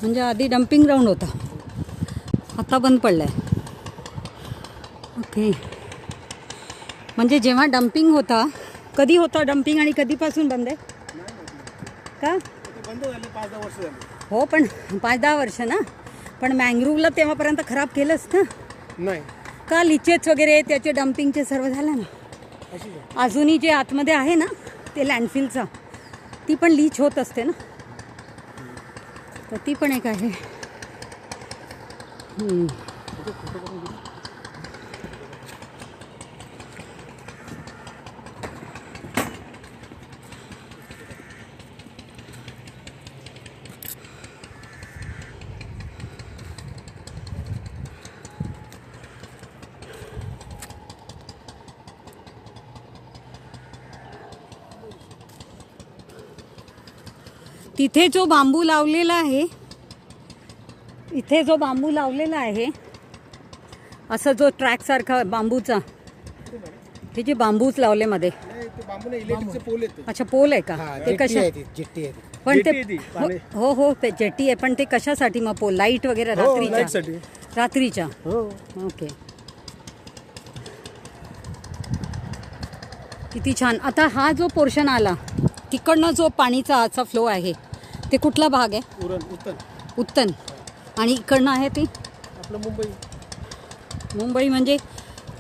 म्हणजे आधी dumping ground होता, आता बंद पडला आहे. ओके, म्हणजे जेव्हा डम्पिंग होता, कधी होता डम्पिंग आणि कधीपासून बंद आहे का? बंद झाले 5-10 वर्ष झाले. हो, पण 5-10 वर्ष ना. पण मँग्रोव्हला तेव्हापर्यंत खराब केलंच ना नाही का? लिचेस वगैरे त्याचे डम्पिंगचे सर्व झालं ना. अजूनही जे आतमध्ये आहे ना ते लँडफिलचा, ती पण लीच होत असते ना, तर ती पण एक आहे. तिथे जो बांबू लावलेला आहे, इथे जो बांबू लावलेला आहे, असं जो ट्रॅक सारखा बांबूचा, हे जे बांबूच लावले मध्ये. ते बांबूने इलेक्ट्रिकचे पोल येते. अच्छा, पोल आहे का? ते कशा? जेट्टी आहे. पण ते जेट्टी आहे ती. हो हो, ते जेटी आहे, पण ते कशासाठी मग पोल? लाईट वगैरे रात्रीच्या? लाईटसाठी. रात्रीच्या. हो. ओके, किती छान. आता हा जो पोर्शन आला, तिकडनं जो पाणीचा आजचा फ्लो आहे, ते कुठला भाग आहे? उत्तन. उत्तन. आणि इकडनं आहे ते आपलं मुंबई. मुंबई म्हणजे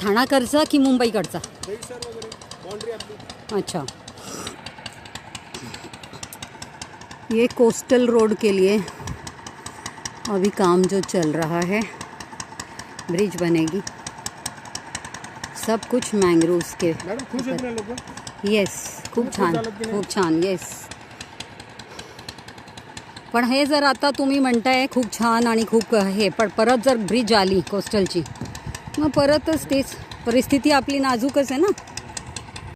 ठाणाकडचा की मुंबईकडचा? दहीसर वगैरे बाउंड्री आपली. अच्छा, ये कोस्टल रोड के लिए अभी काम जो चल रहा है, ब्रिज बनेगी, सब कुछ मैंग्रोव्स के. मॅडम खुश आहेत ना लोक? येस, खूप छान, खूप छान. येस, पण हे जर आता तुम्ही म्हणताय खूप छान आणि खूप हे, पण परत जर ब्रिज आली कोस्टलची, मग परतच तेच परिस्थिती आपली नाजूकच आहे ना.